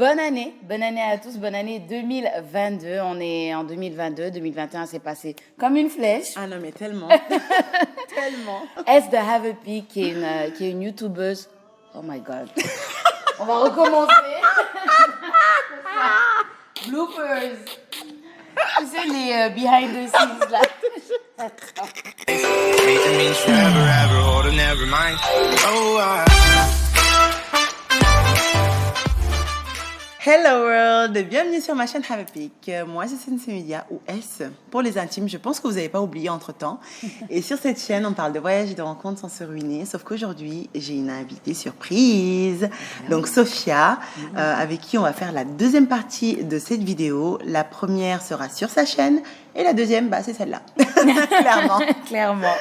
bonne année à tous, bonne année 2022. On est en 2022, 2021 c'est passé comme une flèche. Ah non mais tellement, tellement. S de Have a Peak qui est une youtubeuse. Oh my god. On va recommencer. Bloopers. Tu sais les behind the scenes là. It means forever, ever, hold on, never mind. Oh, Hello world, bienvenue sur ma chaîne Have a Peak. Moi c'est Sensei Media ou S pour les intimes. Je pense que vous n'avez pas oublié entre temps. Et sur cette chaîne, on parle de voyage et de rencontres sans se ruiner. Sauf qu'aujourd'hui, j'ai une invitée surprise. Donc Sophia, avec qui on va faire la deuxième partie de cette vidéo. La première sera sur sa chaîne et la deuxième, c'est celle-là. Clairement. Clairement.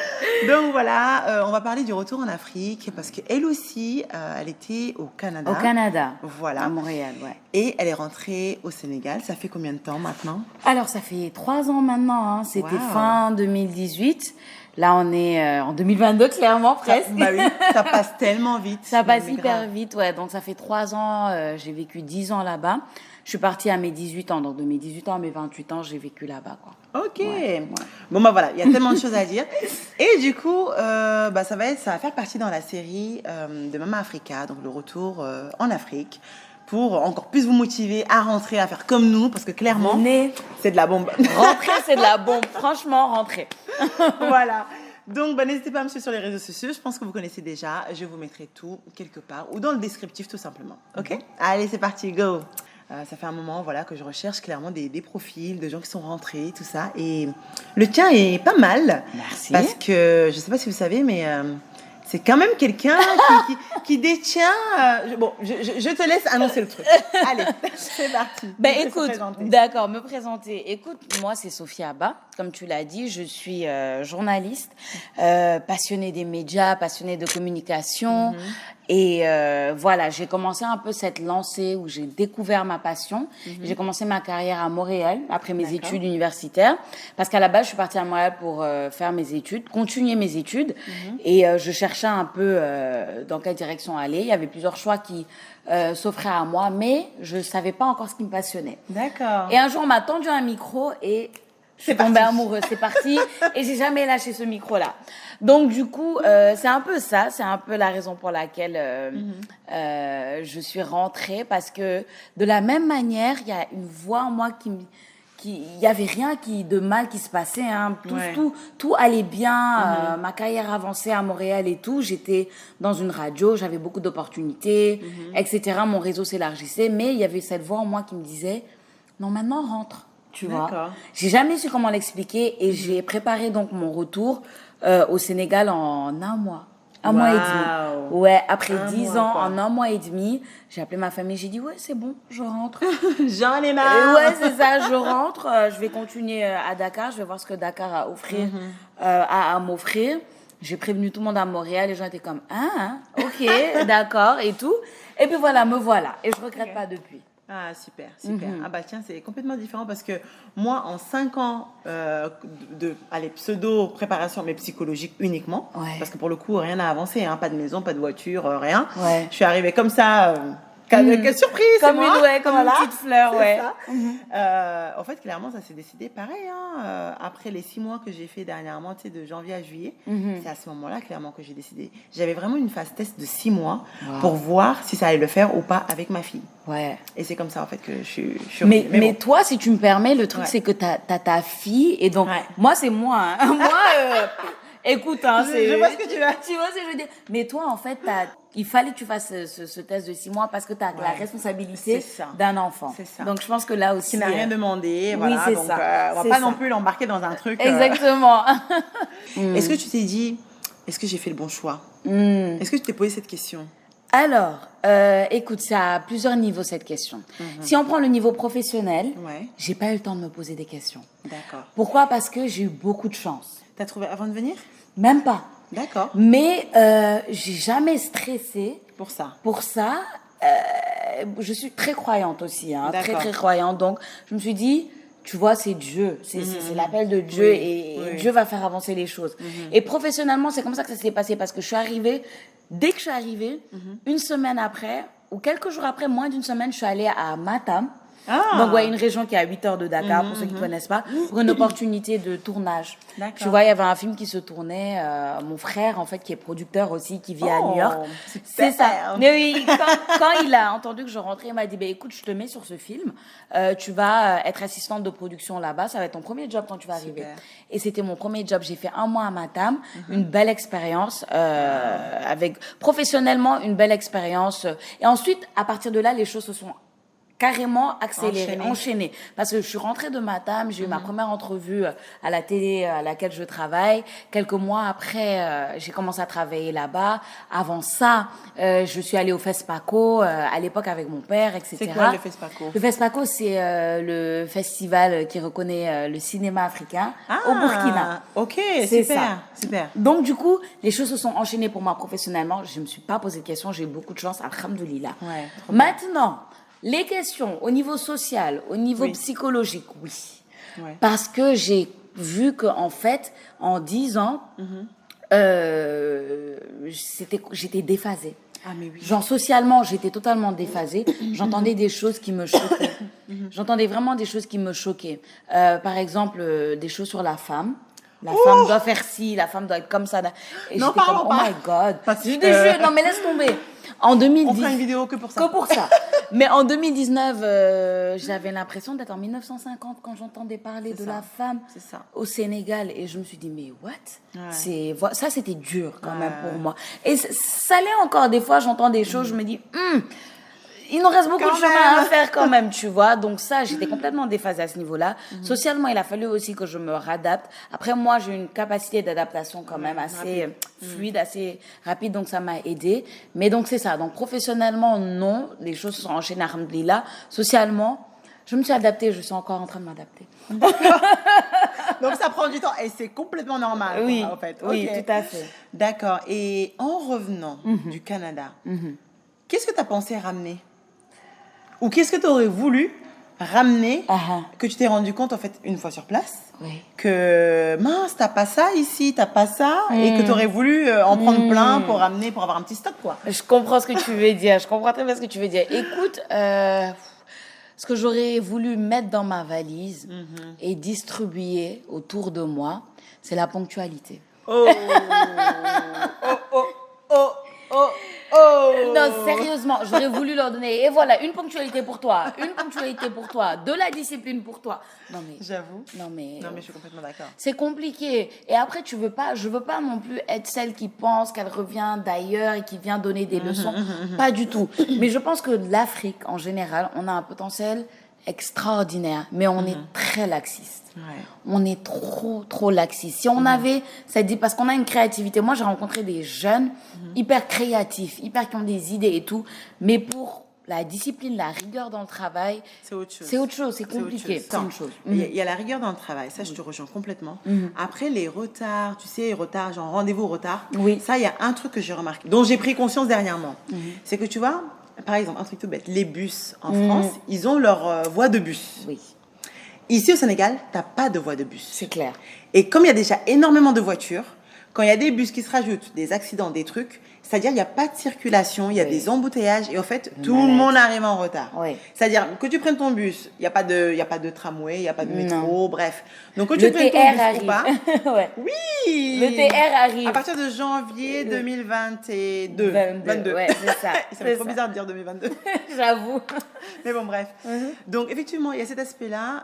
Donc voilà, on va parler du retour en Afrique parce qu'elle aussi, elle était au Canada. Au Canada. Voilà. À Montréal, ouais. Et elle est rentrée au Sénégal. Ça fait combien de temps maintenant? Alors, ça fait 3 ans maintenant. Hein. C'était Wow. fin 2018. Là, on est en 2022, clairement, presque. Oui, ça passe tellement vite. Ça passe Mais hyper grave. vite, ouais. Donc, ça fait 3 ans. J'ai vécu 10 ans là-bas. Je suis partie à mes 18 ans. Donc, de mes 18 ans à mes 28 ans, j'ai vécu là-bas, quoi. Ok. Ouais. Bon, voilà, il y a tellement de choses à dire. Et du coup, ça va faire partie dans la série de Mama Africa, donc le retour en Afrique, pour encore plus vous motiver à rentrer, à faire comme nous, parce que clairement, Venez. c'est de la bombe. Rentrer, c'est de la bombe. Franchement, rentrer. Voilà. Donc, n'hésitez pas à me suivre sur les réseaux sociaux. Je pense que vous connaissez déjà. Je vous mettrai tout quelque part ou dans le descriptif, tout simplement. OK? Allez, c'est parti, go! Ça fait un moment que je recherche clairement des profils de gens qui sont rentrés, tout ça. Et le tien est pas mal. Merci. Parce que, je ne sais pas si vous savez, mais c'est quand même quelqu'un qui détient... je te laisse annoncer le truc. Allez, c'est parti. Ben Je te laisse écoute, présenter. d'accord, me présenter. Écoute, moi c'est Sophia Abba, comme tu l'as dit, je suis journaliste, passionnée des médias, passionnée de communication. Et voilà, j'ai commencé un peu cette lancée où j'ai découvert ma passion. J'ai commencé ma carrière à Montréal après mes études universitaires, parce qu'à la base je suis partie à Montréal pour faire mes études, continuer mes études, et je cherchais un peu dans quelle direction aller. Il y avait plusieurs choix qui s'offraient à moi, mais je savais pas encore ce qui me passionnait. D'accord. Et un jour, on m'a tendu un micro et je suis tombée amoureuse. C'est parti. Et j'ai jamais lâché ce micro-là. Donc, du coup, c'est un peu ça. C'est un peu la raison pour laquelle je suis rentrée. Parce que de la même manière, il y a une voix en moi il y avait rien de mal qui se passait, hein. Tout allait bien, ma carrière avançait à Montréal et tout, j'étais dans une radio, j'avais beaucoup d'opportunités, etc. Mon réseau s'élargissait, mais il y avait cette voix en moi qui me disait non, maintenant rentre, tu vois. J'ai jamais su comment l'expliquer et j'ai préparé donc mon retour au Sénégal en un mois. Un mois et demi. Ouais, après 10 ans, en un mois et demi, j'ai appelé ma famille, j'ai dit ouais, c'est bon, je rentre. J'en ai marre. Ouais, c'est ça, je rentre, je vais continuer à Dakar, je vais voir ce que Dakar a offrir, à m'offrir. J'ai prévenu tout le monde à Montréal, les gens étaient comme ok, d'accord et tout. Et puis voilà, me voilà et je regrette pas depuis. Ah, super. Tiens, c'est complètement différent parce que moi, en 5 ans pseudo-préparation, mais psychologique uniquement, parce que pour le coup, rien n'a avancé, hein, pas de maison, pas de voiture, rien. Ouais. Je suis arrivée comme ça, quelle surprise, Comme c'est moi. comme une petite fleur, ouais. Ça. En fait, clairement, ça s'est décidé pareil. Hein, après les 6 mois que j'ai fait dernièrement, tu sais, de janvier à juillet, c'est à ce moment-là, clairement, que j'ai décidé. J'avais vraiment une phase test de 6 mois pour voir si ça allait le faire ou pas avec ma fille. Ouais. Et c'est comme ça, en fait, que je suis mais bon. toi, si tu me permets, le truc, c'est que t'as ta fille, et donc, moi, c'est moi. Hein. Moi, écoute, hein, je vois ce que tu veux. Tu vois ce que je veux dire. Mais toi, en fait, il fallait que tu fasses ce test de 6 mois parce que tu as la responsabilité d'un enfant. C'est ça. Donc, je pense que là aussi... Qui n'a rien demandé. Oui, c'est donc, ça. On va pas non plus l'embarquer dans un truc... Exactement. Est-ce que tu t'es dit, est-ce que j'ai fait le bon choix? Est-ce que tu t'es posé cette question? Alors, écoute, c'est à plusieurs niveaux cette question. Si on prend le niveau professionnel, j'ai pas eu le temps de me poser des questions. D'accord. Pourquoi? Parce que j'ai eu beaucoup de chance. T'as trouvé avant de venir? Même pas. D'accord. Mais j'ai jamais stressé pour ça. Je suis très croyante aussi, hein, très très croyante. Donc, je me suis dit, tu vois, c'est Dieu, c'est l'appel de Dieu et Dieu va faire avancer les choses. Et professionnellement, c'est comme ça que ça s'est passé parce que dès que je suis arrivée, une semaine après, ou quelques jours après, moins d'une semaine, je suis allée à Matam. Ah. Donc, une région qui est à 8 heures de Dakar, pour ceux qui ne connaissent pas, pour une opportunité de tournage. D'accord. Tu vois, il y avait un film qui se tournait, mon frère, en fait, qui est producteur aussi, qui vit à New York. C'est ça. Mais oui, quand il a entendu que je rentrais, il m'a dit, écoute, je te mets sur ce film, tu vas être assistante de production là-bas, ça va être ton premier job quand tu vas arriver. Et c'était mon premier job. J'ai fait 1 mois à Matam, une belle expérience, professionnellement, une belle expérience. Et ensuite, à partir de là, les choses se sont carrément accéléré, enchaîné. Parce que je suis rentrée de Matam, j'ai eu ma première entrevue à la télé à laquelle je travaille. Quelques mois après, j'ai commencé à travailler là-bas. Avant ça, je suis allée au FESPACO, à l'époque avec mon père, etc. C'est quoi le FESPACO? Le FESPACO, c'est le festival qui reconnaît le cinéma africain au Burkina. Ok, C'est super, ça. super. Donc, du coup, les choses se sont enchaînées pour moi professionnellement. Je ne me suis pas posé de questions, j'ai eu beaucoup de chance, alhamdoulilah. Ouais, trop bien. Maintenant, les questions au niveau social, au niveau psychologique, oui. Ouais. Parce que j'ai vu qu'en fait, en 10 ans, j'étais déphasée. Ah, mais oui. Genre, socialement, j'étais totalement déphasée. J'entendais des choses qui me choquaient. J'entendais vraiment des choses qui me choquaient. Par exemple, des choses sur la femme. La femme doit faire ci, la femme doit être comme ça. Et Non, j'étais comme, parlons oh pas. my God. Parce Je que- te jure, non mais laisse tomber. En 2010. On fera une vidéo que pour ça. Que pour ça. Mais en 2019, j'avais l'impression d'être en 1950 quand j'entendais parler de ça. la femme C'est ça. au Sénégal. Et je me suis dit, mais what? Ouais. Ça, c'était dur quand même pour moi. Et ça l'est encore. Des fois, j'entends des choses, je me dis, il nous reste beaucoup Quand de chemin même. à faire quand même, tu vois. Donc ça, j'étais complètement déphasée à ce niveau-là. Socialement, il a fallu aussi que je me réadapte. Après, moi, j'ai une capacité d'adaptation quand même assez fluide, assez rapide, donc ça m'a aidée. Mais donc, c'est ça. Donc, professionnellement, non. Les choses se sont enchaînées, alhamdoulilah. Socialement, je me suis adaptée. Je suis encore en train de m'adapter. Donc ça prend du temps et c'est complètement normal. Oui, quoi, en fait. oui, Ok. tout à fait. D'accord. Et en revenant du Canada, qu'est-ce que tu as pensé ramener? Ou qu'est-ce que tu aurais voulu ramener que tu t'es rendu compte en fait une fois sur place que mince, t'as pas ça ici, t'as pas ça et que tu aurais voulu en prendre plein pour ramener, pour avoir un petit stock quoi. Je comprends ce que tu veux dire. Je comprends très bien ce que tu veux dire. Écoute, ce que j'aurais voulu mettre dans ma valise et distribuer autour de moi, c'est la ponctualité. Oh. Oh. Non, sérieusement, j'aurais voulu leur donner. Et voilà, une ponctualité pour toi, de la discipline pour toi. Non mais, J'avoue. non mais je suis complètement d'accord. c'est compliqué. Et après, je veux pas non plus être celle qui pense qu'elle revient d'ailleurs et qui vient donner des leçons. Pas du tout. Mais je pense que l'Afrique, en général, on a un potentiel extraordinaire, mais on est très laxiste. Ouais. On est trop laxiste. Si on avait, parce qu'on a une créativité. Moi, j'ai rencontré des jeunes hyper créatifs, qui ont des idées et tout, mais pour la discipline, la rigueur dans le travail, C'est autre chose. c'est autre chose, c'est compliqué. C'est une chose. Il y a la rigueur dans le travail, ça je te rejoins complètement. Après les retards, tu sais, retards, genre rendez-vous au retard, Oui. ça il y a un truc que j'ai remarqué, dont j'ai pris conscience dernièrement. C'est que tu vois, par exemple, un truc tout bête, les bus en France, ils ont leur voie de bus. Oui, Ici au Sénégal, t'as pas de voie de bus. c'est clair. Et comme il y a déjà énormément de voitures, quand il y a des bus qui se rajoutent, des accidents, des trucs, c'est-à-dire il n'y a pas de circulation, il y a des embouteillages et en fait tout le monde arrive en retard. Oui. C'est-à-dire que tu prennes ton bus, il n'y a pas de tramway, il n'y a pas de métro, bref. Donc quand Le tu prennes ton TR bus arrive. ou pas, Ouais. oui. Le TR arrive. À partir de janvier 2022. 22, ouais, c'est ça. Ça fait trop bizarre de dire 2022. J'avoue. Mais bon, bref. Donc, effectivement, il y a cet aspect-là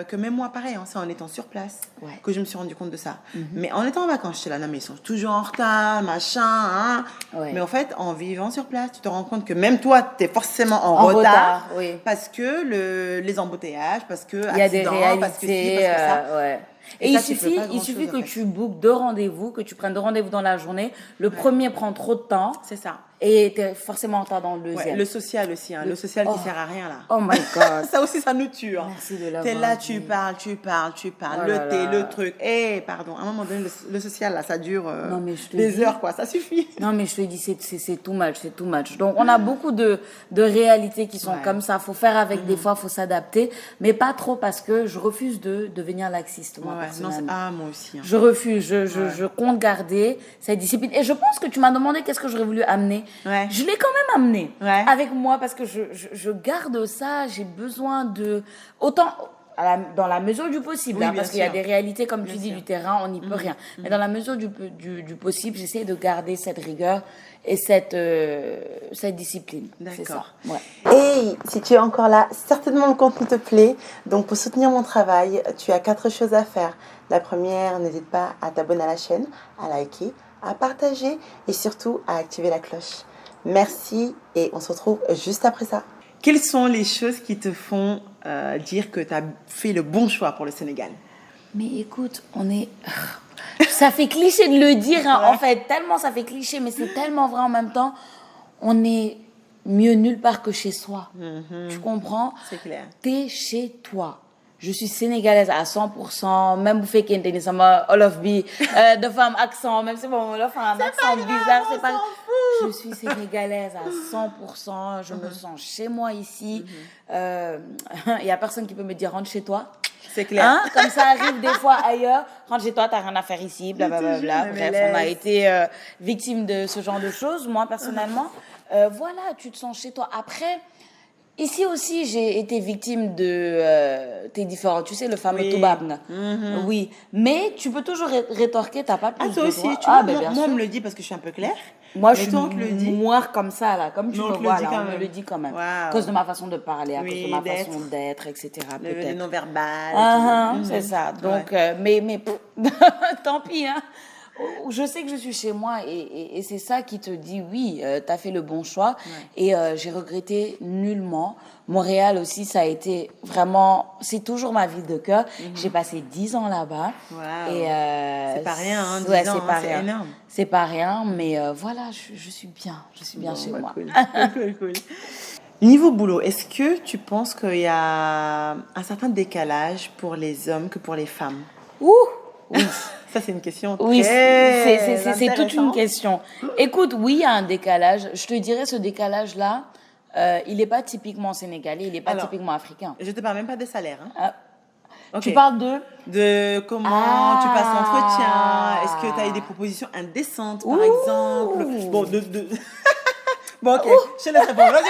que même moi, pareil, hein, c'est en étant sur place que je me suis rendu compte de ça. Mais en étant en vacances, j'étais là, non, mais ils sont toujours en retard, machin. Hein. Ouais. Mais en fait, en vivant sur place, tu te rends compte que même toi, tu es forcément en retard. retard, oui. Parce que les embouteillages, parce que Il y a des accidents, parce que ci, réalités. parce que ça. Ouais. Et Et ça, tu fais pas il suffit grand-chose, que en fait. tu bookes 2 rendez-vous, que tu prennes 2 rendez-vous dans la journée. Le premier prend trop de temps C'est ça. et tu es forcément en retard dans le Ouais, deuxième. le social aussi, hein, le social qui sert à rien là. Oh my God. Ça aussi, ça nous tue. Hein. Merci de l'avoir T'es là, dit. tu parles. Oh le là thé, là. le truc. Eh, pardon, à un moment donné, le social, là, ça dure Non, mais je te des dis. heures, quoi. Ça suffit. Non, mais je te dis, c'est too much, c'est too much. Donc, on a beaucoup de réalités qui sont Ouais. comme ça. Faut faire avec, des fois, faut s'adapter. Mais pas trop parce que je refuse de devenir laxiste, moi, Ouais, non, personnellement. moi aussi. Hein. Je refuse, je compte garder cette discipline. Et je pense que tu m'as demandé qu'est-ce que j'aurais voulu amener. Ouais. je l'ai quand même amené Ouais. avec moi parce que je garde ça. J'ai besoin de autant dans la mesure du possible, Oui, hein, bien parce qu'il y a sûr. des réalités, comme tu Bien dis, sûr. du terrain, on n'y peut rien. Mais dans la mesure du possible, j'essaie de garder cette rigueur et cette discipline. C'est ça. D'accord. Ouais. Et si tu es encore là, certainement le contenu te plaît. Donc pour soutenir mon travail, tu as 4 choses à faire. La première, n'hésite pas à t'abonner à la chaîne, à liker, à partager et surtout à activer la cloche. Merci et on se retrouve juste après ça. Quelles sont les choses qui te font dire que tu as fait le bon choix pour le Sénégal? Mais écoute, on est... Ça fait cliché de le dire, hein, Ouais. en fait. Tellement ça fait cliché, mais c'est tellement vrai en même temps. On est mieux nulle part que chez soi. Tu comprends? C'est clair. T'es chez toi. Je suis sénégalaise à 100%, même vous faites qu'un sama Olof bi, de femme accent, même si bon, Olof a un accent bizarre, c'est pas. Je suis sénégalaise à 100%, je me sens chez moi ici. Il y a personne qui peut me dire rentre chez toi. C'est clair. Hein? Comme ça arrive des fois ailleurs, rentre chez toi, t'as rien à faire ici, blablabla. Bref, on a été victime de ce genre de choses, moi personnellement. Voilà, tu te sens chez toi. Après, ici aussi, j'ai été victime de tes différents, tu sais, le fameux Oui. toubabna. Oui, mais tu peux toujours rétorquer, t'as pas plus Ah, toi de aussi, droits. tu vois, ben, bien moi, on sûr. me le dit parce que je suis un peu claire. Moi, Mais je suis toi, on te le dit. moire comme ça, là, comme tu Mais on me te le vois, dit là, quand on me même. le dit quand même. Waouh. À cause de ma façon de parler, à Oui, cause de ma d'être. façon d'être, etc. Le Peut-être. non-verbal. et Ah, tout. c'est ça. Donc, Ouais. mais tant pis, hein. Je sais que je suis chez moi et c'est ça qui te dit oui, t'as fait le bon choix et j'ai regretté nullement. Montréal aussi, ça a été vraiment, c'est toujours ma ville de cœur. J'ai passé 10 ans là-bas. Waouh. Et C'est pas rien, hein, 10 ouais, ans, c'est pas hein, c'est rien. énorme. C'est pas rien, mais voilà, je suis bien. Je suis bien Bon, chez bah, moi. cool. Niveau boulot, est-ce que tu penses qu'il y a un certain décalage pour les hommes que pour les femmes? Ouh, oui. Ça, c'est une question Oui, très c'est toute une intéressante. question. Écoute, oui, il y a un décalage. Je te dirais, ce décalage-là, il n'est pas typiquement sénégalais, il n'est pas Alors, typiquement africain. Je te parle même pas de salaire. Hein. Ah, Ok. Tu parles de... De comment Ah. tu passes l'entretien. Est-ce que tu as eu des propositions indécentes, par Ouh. exemple? Bon, bon, ok. Je te laisse répondre. Vas-y.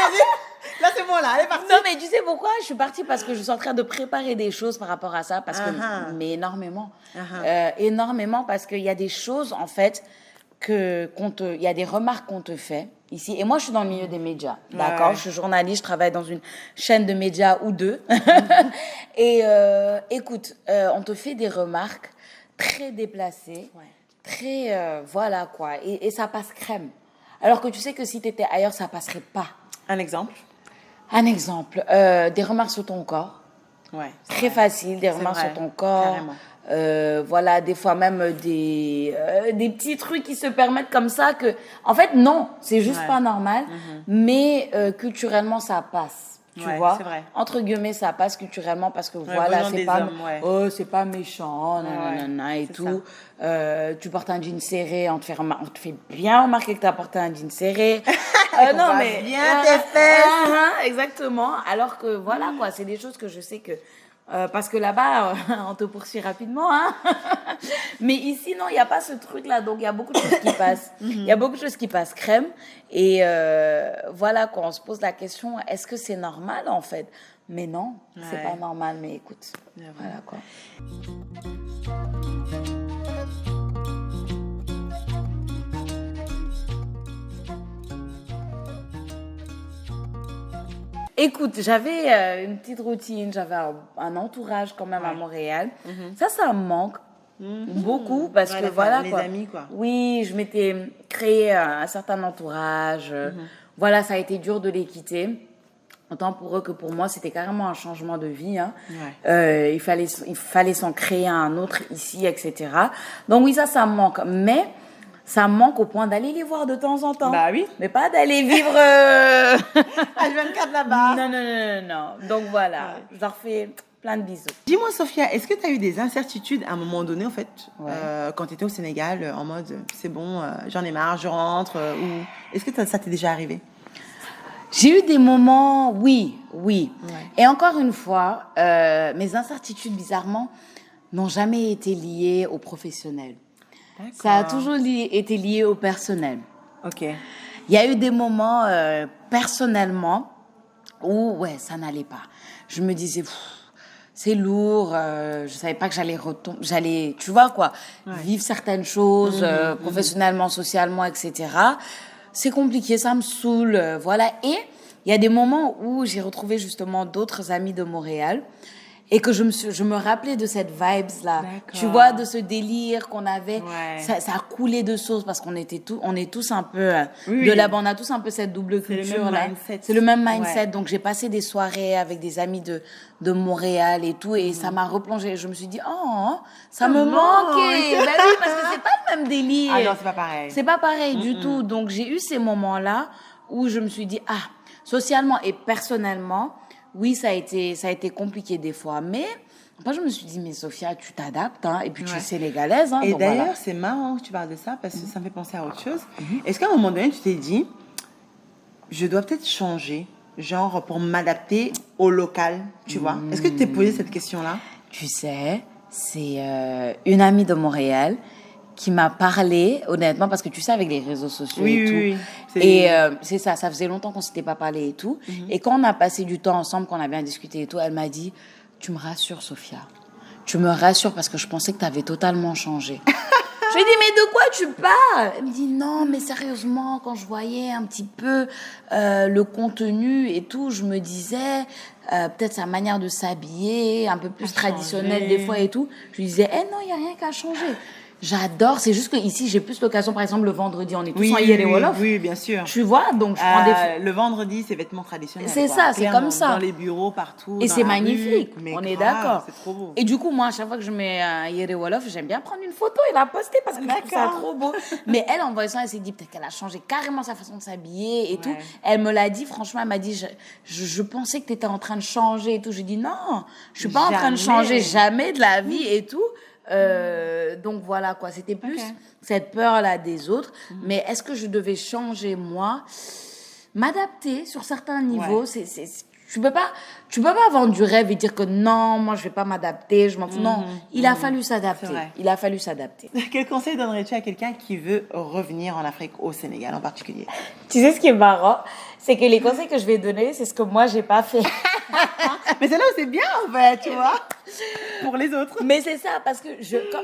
Là, c'est bon, là. Allez, parti. Non, mais tu sais pourquoi? Je suis partie parce que je suis en train de préparer des choses par rapport à ça, parce que, Ah. mais énormément. Ah. Énormément, parce qu'il y a des choses, en fait, il y a des remarques qu'on te fait ici. Et moi, je suis dans le milieu des médias, d'accord? Ouais. Je suis journaliste, je travaille dans une chaîne de médias ou deux. Et écoute, on te fait des remarques très déplacées, très, voilà quoi. Et ça passe crème. Alors que tu sais que si tu étais ailleurs, ça passerait pas. Un exemple? Un exemple, des remarques sur ton corps. Ouais. Très facile, des remarques vrai, sur ton corps. carrément. Voilà, des fois même des petits trucs qui se permettent comme ça que... En fait, non, c'est juste Ouais. pas normal. Mais culturellement, ça passe. Tu Ouais, vois, c'est vrai. entre guillemets, ça passe culturellement parce que voilà, venant c'est des pas, hommes, ouais. oh, c'est pas méchant, nanana, et c'est tout. Tu portes un jean serré, on te fait bien remarquer que tu as porté un jean serré. On voit bien tes fesses. Exactement. Alors que voilà, quoi, c'est des choses que je sais que. Parce que là-bas, on te poursuit rapidement. Hein. Mais ici, non, il n'y a pas ce truc-là. Donc, il y a beaucoup de choses qui passent. Il y a beaucoup de choses qui passent crème. Et voilà, quand on se pose la question, est-ce que c'est normal, en fait? Mais non, c'est pas normal. Mais écoute, voilà, quoi. Écoute, j'avais une petite routine, j'avais un entourage quand même à Montréal. Ça me manque beaucoup parce que voilà les quoi. amis, quoi. Oui, je m'étais créé un certain entourage. Voilà, ça a été dur de les quitter. Autant pour eux que pour moi, c'était carrément un changement de vie. Hein. Il fallait s'en créer un autre ici, etc. Donc oui, ça me manque. Mais ça me manque au point d'aller les voir de temps en temps. Bah oui. Mais pas d'aller vivre... H24 là-bas. Non. Donc voilà, je leur fais plein de bisous. Dis-moi, Sophia, est-ce que tu as eu des incertitudes à un moment donné, en fait, quand tu étais au Sénégal, en mode, c'est bon, j'en ai marre, je rentre, ou est-ce que ça t'est déjà arrivé? J'ai eu des moments, oui. Et encore une fois, mes incertitudes, bizarrement, n'ont jamais été liées au professionnel. Ça a toujours été lié au personnel. Ok. Il y a eu des moments, personnellement, où, ouais, ça n'allait pas. Je me disais, c'est lourd, je savais pas que j'allais, tu vois quoi, vivre certaines choses, professionnellement, socialement, etc. C'est compliqué, ça me saoule, voilà. Et il y a des moments où j'ai retrouvé justement d'autres amis de Montréal et que je me rappelais de cette vibes-là. Tu vois, de ce délire qu'on avait. Ouais. Ça a coulé de source parce qu'on on est tous un peu Oui. de là-bas. On a tous un peu cette double C'est le même culture-là. mindset. C'est le même mindset. Ouais. Donc, j'ai passé des soirées avec des amis de Montréal et tout. Et ça m'a replongé. Je me suis dit, oh, ça me manquait. Ben oui, parce que c'est pas le même délire. Ah non, c'est pas pareil. C'est pas pareil du tout. Donc, j'ai eu ces moments-là où je me suis dit, socialement et personnellement, oui, ça a été compliqué des fois. Mais moi, je me suis dit, mais Sophia, tu t'adaptes, hein, et puis tu es sénégalaise. Hein, Et donc d'ailleurs, voilà. c'est marrant que tu parles de ça parce que ça me fait penser à autre chose. Est-ce qu'à un moment donné, tu t'es dit, je dois peut-être changer, genre pour m'adapter au local, tu vois? Est-ce que tu t'es posé cette question-là? Tu sais, c'est une amie de Montréal qui m'a parlé, honnêtement, parce que tu sais, avec les réseaux sociaux et tout. Et c'est ça faisait longtemps qu'on s'était pas parlé et tout. Et quand on a passé du temps ensemble, qu'on a bien discuté et tout, elle m'a dit, tu me rassures, Sophia. Tu me rassures parce que je pensais que tu avais totalement changé. Je lui ai dit, mais de quoi tu parles? Elle me dit, non, mais sérieusement, quand je voyais un petit peu le contenu et tout, je me disais, peut-être sa manière de s'habiller, un peu plus traditionnelle des fois et tout. Je lui disais, non, il n'y a rien qu'à changer. J'adore, c'est juste que ici j'ai plus l'occasion, par exemple le vendredi, on est tous en Yere Wolof. Oui, bien sûr. Tu vois, donc je prends des... Le vendredi, c'est vêtements traditionnels. C'est quoi. ça, c'est Clairement, comme ça. Dans les bureaux, partout. Et dans c'est la magnifique, rue. Mais on est grave, d'accord. C'est trop beau. Et du coup, moi, à chaque fois que je mets un Yere Wolof, j'aime bien prendre une photo et la poster parce que je trouve ça trop beau. Mais elle, en voyant ça, elle s'est dit peut-être qu'elle a changé carrément sa façon de s'habiller et tout. Elle me l'a dit, franchement, elle m'a dit, je pensais que tu étais en train de changer et tout. Je dis non, je suis pas en train de changer jamais de la vie et tout. Donc voilà quoi, c'était plus cette peur là des autres, mais est-ce que je devais changer moi, m'adapter sur certains niveaux? Tu peux pas vendre du rêve et dire que non, moi je vais pas m'adapter, je m'en fous. Non, il a fallu s'adapter. Il a fallu s'adapter. Quel conseil donnerais-tu à quelqu'un qui veut revenir en Afrique, au Sénégal en particulier? Tu sais ce qui est marrant, c'est que les conseils que je vais donner, c'est ce que moi j'ai pas fait. Mais c'est là où c'est bien en fait, tu vois, pour les autres. Mais c'est ça, parce que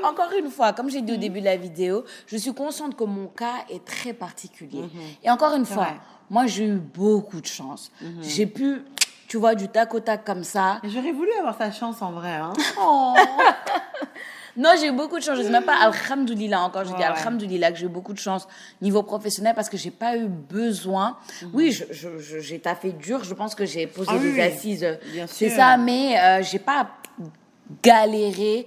encore une fois, comme j'ai dit au début de la vidéo, je suis consciente que mon cas est très particulier. Et encore une fois, moi j'ai eu beaucoup de chance. J'ai pu, tu vois, du tac au tac comme ça. J'aurais voulu avoir sa chance en vrai. Hein. Oh. Non, j'ai eu beaucoup de chance. Je ne dis même pas alhamdoulilah encore. Je dis alhamdoulilah que j'ai eu beaucoup de chance niveau professionnel parce que j'ai pas eu besoin. Oui, j'ai taffé dur. Je pense que j'ai posé des assises. C'est ça, mais j'ai pas galéré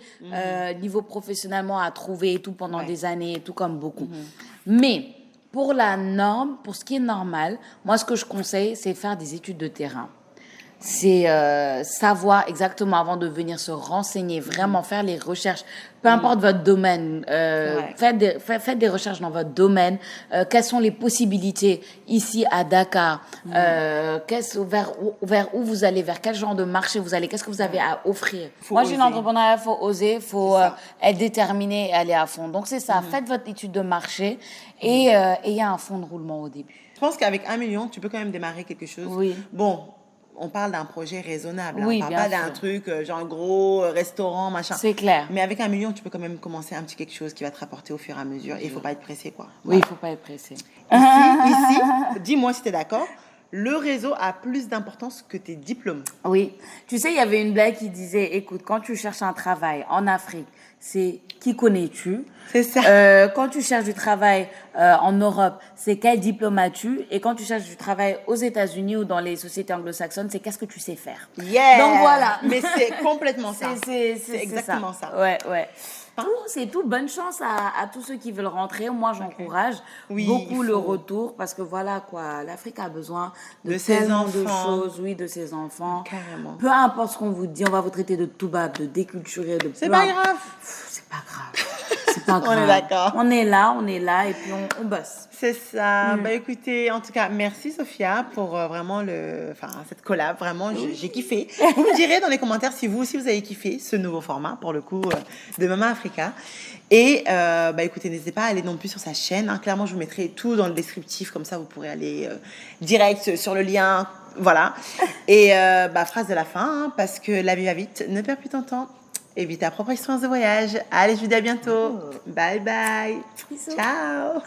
niveau professionnellement à trouver et tout pendant des années et tout comme beaucoup. Mais pour la norme, pour ce qui est normal, moi ce que je conseille, c'est faire des études de terrain. C'est savoir exactement avant de venir se renseigner, vraiment faire les recherches, peu importe votre domaine, faites des recherches dans votre domaine, quelles sont les possibilités ici à Dakar, vers où vous allez, vers quel genre de marché vous allez, qu'est-ce que vous avez à offrir. Moi, j'ai une entrepreneuriat, il faut oser, il faut être déterminé et aller à fond. Donc, c'est ça, faites votre étude de marché et il y a un fonds de roulement au début. Je pense qu'avec 1 million, tu peux quand même démarrer quelque chose. Oui. Bon, on parle d'un projet raisonnable. Oui, on parle pas d'un truc genre un gros restaurant, machin. C'est clair. Mais avec 1 million, tu peux quand même commencer un petit quelque chose qui va te rapporter au fur et à mesure. Et il faut pas être pressé, quoi. Oui, il faut pas être pressé. Ici, dis-moi si tu es d'accord, le réseau a plus d'importance que tes diplômes. Oui. Tu sais, il y avait une blague qui disait, écoute, quand tu cherches un travail en Afrique, c'est qui connais-tu? C'est ça. Quand tu cherches du travail en Europe, c'est quel diplôme as-tu? Et quand tu cherches du travail aux États-Unis ou dans les sociétés anglo-saxonnes, c'est qu'est-ce que tu sais faire? Yeah. Donc voilà. Mais c'est complètement ça. C'est exactement ça. Ouais. C'est tout. Bonne chance à tous ceux qui veulent rentrer. Moi, j'encourage beaucoup le retour parce que voilà quoi, l'Afrique a besoin de tellement de choses, de ses enfants. Carrément. Peu importe ce qu'on vous dit, on va vous traiter de toubab, de déculturé, de C'est pas grave. C'est pas grave. C'est pas grave. On est d'accord. On est là et puis on bosse. C'est ça. Bah écoutez, en tout cas, merci Sophia pour vraiment cette collab. Vraiment, j'ai kiffé. Vous me direz dans les commentaires si vous aussi vous avez kiffé ce nouveau format pour le coup de Mama Africa. Et bah écoutez, n'hésitez pas à aller non plus sur sa chaîne. Hein. Clairement, je vous mettrai tout dans le descriptif, comme ça vous pourrez aller direct sur le lien. Voilà. Et phrase de la fin, hein, parce que la vie va vite, ne perds plus ton temps. Évite ta propre expérience de voyage. Allez, je vous dis à bientôt. Bye bye. Bisous. Ciao.